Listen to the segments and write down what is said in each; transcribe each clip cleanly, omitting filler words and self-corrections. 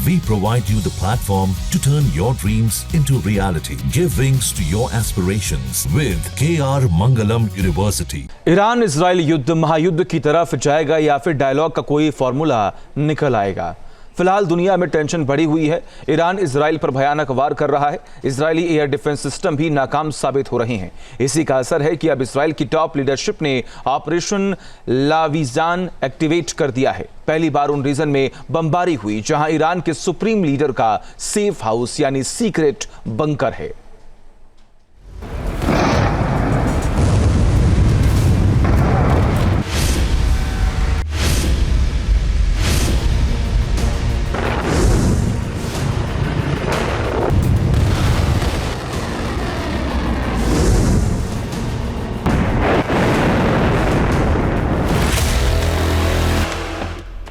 We provide you the platform to turn your dreams into reality. Give wings to your aspirations with KR Mangalam University. Iran Israel युद्ध महायुद्ध की तरफ जाएगा या फिर dialogue का कोई फॉर्मूला निकल आएगा? फिलहाल दुनिया में टेंशन बढ़ी हुई है। ईरान इजराइल पर भयानक वार कर रहा है। इजरायली एयर डिफेंस सिस्टम भी नाकाम साबित हो रहे हैं। इसी का असर है कि अब इजराइल की टॉप लीडरशिप ने ऑपरेशन लाविजान एक्टिवेट कर दिया है। पहली बार उन रीजन में बमबारी हुई जहां ईरान के सुप्रीम लीडर का सेफ हाउस यानी सीक्रेट बंकर है।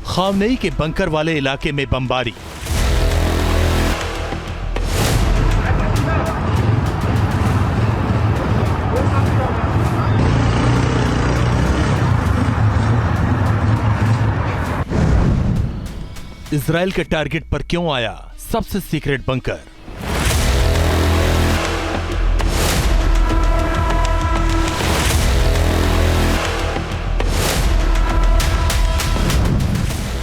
खामनेई के बंकर वाले इलाके में बमबारी। इजराइल के टारगेट पर क्यों आया सबसे सीक्रेट बंकर?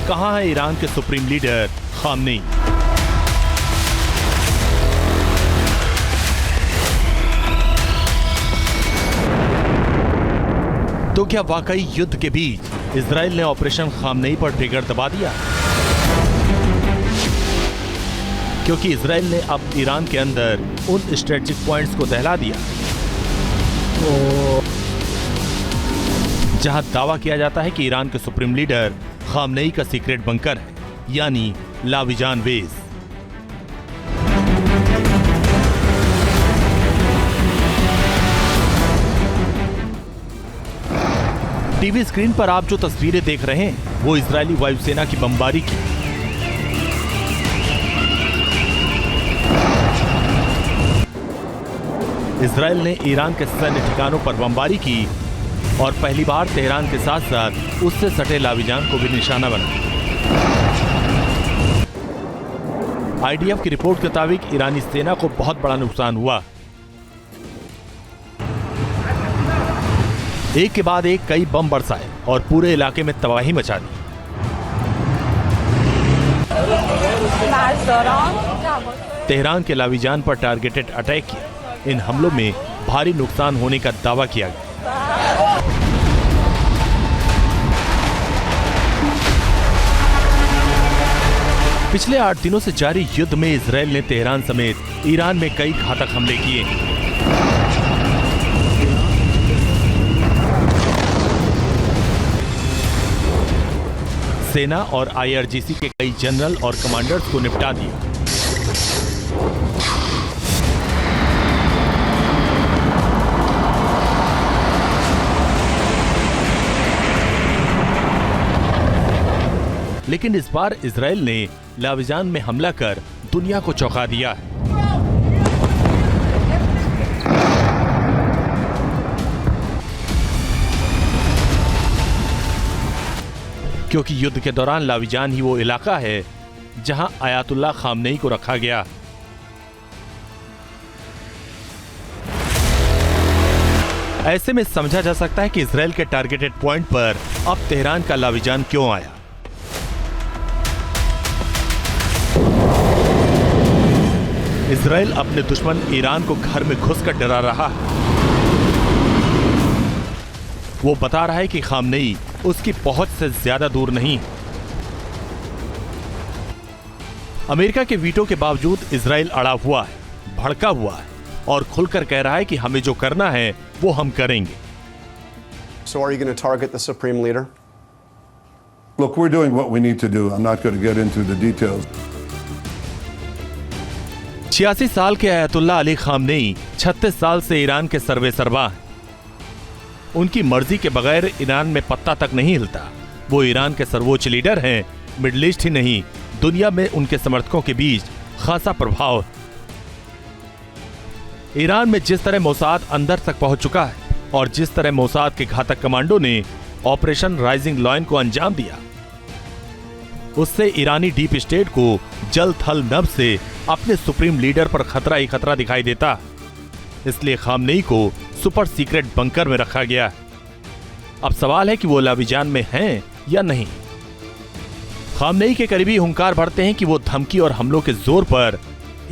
कहां है ईरान के सुप्रीम लीडर खामनेई? तो क्या वाकई युद्ध के बीच इजराइल ने ऑपरेशन खामनेई पर ट्रिगर दबा दिया? क्योंकि इजराइल ने अब ईरान के अंदर उन स्ट्रेटेजिक पॉइंट्स को दहला दिया जहां दावा किया जाता है कि ईरान के सुप्रीम लीडर खामनेई का सीक्रेट बंकर है, यानी लाविजान बेस। टीवी स्क्रीन पर आप जो तस्वीरें देख रहे हैं वो इजरायली वायुसेना की बमबारी की। इजराइल ने ईरान के सैन्य ठिकानों पर बमबारी की और पहली बार तेहरान के साथ साथ उससे सटे लाविजान को भी निशाना बनाया। आईडीएफ की रिपोर्ट के मुताबिक ईरानी सेना को बहुत बड़ा नुकसान हुआ। एक के बाद एक कई बम बरसाए और पूरे इलाके में तबाही मचा दी। तेहरान के लाविजान पर टारगेटेड अटैक किया। इन हमलों में भारी नुकसान होने का दावा किया गया। पिछले 8 दिनों से जारी युद्ध में इजराइल ने तेहरान समेत ईरान में कई घातक हमले किए। सेना और आईआरजीसी के कई जनरल और कमांडर्स को निपटा दिया। लेकिन इस बार इजराइल ने लाविजान में हमला कर दुनिया को चौंका दिया है। क्योंकि युद्ध के दौरान लाविजान ही वो इलाका है जहां आयतुल्लाह खामनेई को रखा गया। ऐसे में समझा जा सकता है कि इजराइल के टारगेटेड पॉइंट पर अब तेहरान का लाविजान क्यों आया। इजराइल अपने दुश्मन ईरान को घर में घुसकर डरा रहा है। वो बता रहा है कि खामनेई उसकी पहुंच से ज्यादा दूर नहीं। अमेरिका के वीटो के बावजूद इजराइल अड़ा हुआ है, भड़का हुआ है और खुलकर कह रहा है कि हमें जो करना है वो हम करेंगे। So are you going to target the supreme leader? Look, we're doing what we need to do. I'm not going to get into the details. 86 साल के आयतुल्लाह अली खामनेई 36 साल से ईरान के सर्वेसर्वा हैं। उनकी मर्जी के बगैर ईरान में पत्ता तक नहीं हिलता। वो ईरान के सर्वोच्च लीडर हैं। मिडिल ईस्ट ही नहीं, दुनिया में उनके समर्थकों के बीच खासा प्रभाव है। ईरान में जिस तरह मोसाद अंदर तक पहुंच चुका है और जिस तरह मोसाद के घातक कमांडो ने ऑपरेशन राइजिंग लॉयन को अंजाम दिया, उससे ईरानी डीप स्टेट को जल थल नभ से अपने सुप्रीम लीडर पर खतरा ही खतरा दिखाई देता। इसलिए खामनेई को सुपर सीक्रेट बंकर में रखा गया। अब सवाल है कि वो लाविजान में हैं या नहीं। खामनेई के करीबी हुंकार भरते हैं कि वो धमकी और हमलों के जोर पर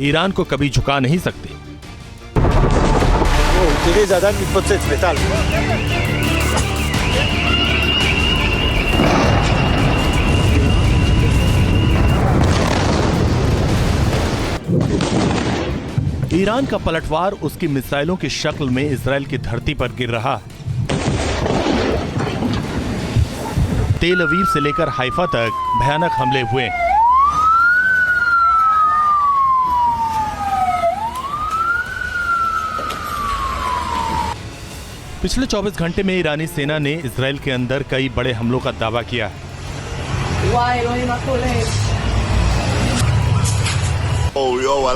ईरान को कभी झुका नहीं सकते। ईरान का पलटवार उसकी मिसाइलों की शक्ल में इजराइल की धरती पर गिर रहा है। तेल अवीव से लेकर हाइफा तक भयानक हमले हुए। पिछले 24 घंटे में ईरानी सेना ने इजराइल के अंदर कई बड़े हमलों का दावा किया।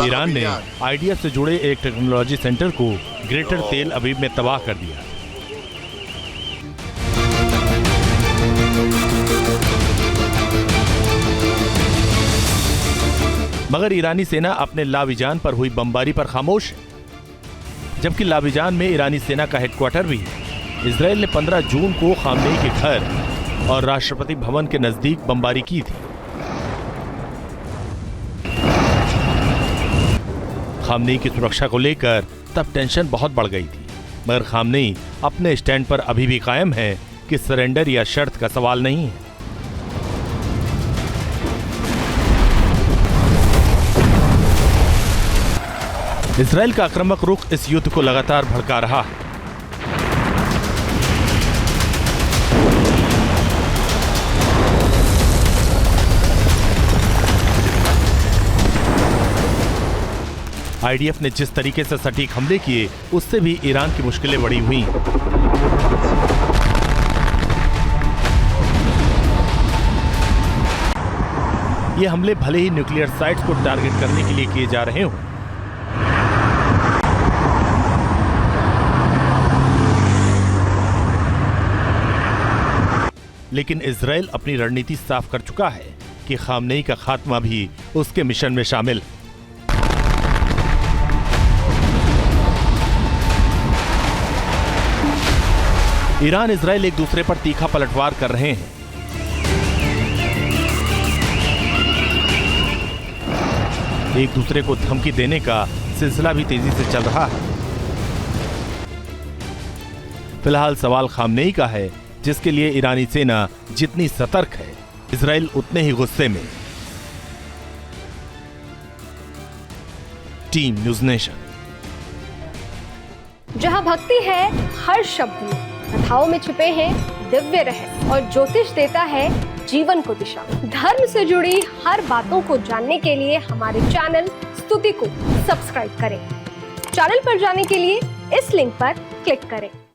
ईरान ने आईडीएफ से जुड़े एक टेक्नोलॉजी सेंटर को ग्रेटर तेल अवीव में तबाह कर दिया। मगर ईरानी सेना अपने लाविजान पर हुई बमबारी पर खामोश है, जबकि लाविजान में ईरानी सेना का हेडक्वार्टर भी है। इजराइल ने 15 जून को खामनेई के घर और राष्ट्रपति भवन के नजदीक बमबारी की थी। खामनेई की सुरक्षा को लेकर तब टेंशन बहुत बढ़ गई थी, मगर खामनेई अपने स्टैंड पर अभी भी कायम है कि सरेंडर या शर्त का सवाल नहीं है। इजराइल का आक्रामक रुख इस युद्ध को लगातार भड़का रहा है। आईडीएफ ने जिस तरीके से सटीक हमले किए, उससे भी ईरान की मुश्किलें बढ़ी हुई। ये हमले भले ही न्यूक्लियर साइट्स को टारगेट करने के लिए किए जा रहे हों, लेकिन इजराइल अपनी रणनीति साफ कर चुका है कि खामनेई का खात्मा भी उसके मिशन में शामिल। ईरान इजराइल एक दूसरे पर तीखा पलटवार कर रहे हैं। एक दूसरे को धमकी देने का सिलसिला भी तेजी से चल रहा है। फिलहाल सवाल खामनेई का है, जिसके लिए ईरानी सेना जितनी सतर्क है, इजराइल उतने ही गुस्से में। Team news nation. जहां भक्ति है हर शब्द में, कथाओं में छुपे हैं दिव्य रहस्य और ज्योतिष देता है जीवन को दिशा। धर्म से जुड़ी हर बातों को जानने के लिए हमारे चैनल स्तुति को सब्सक्राइब करें। चैनल पर जाने के लिए इस लिंक पर क्लिक करें।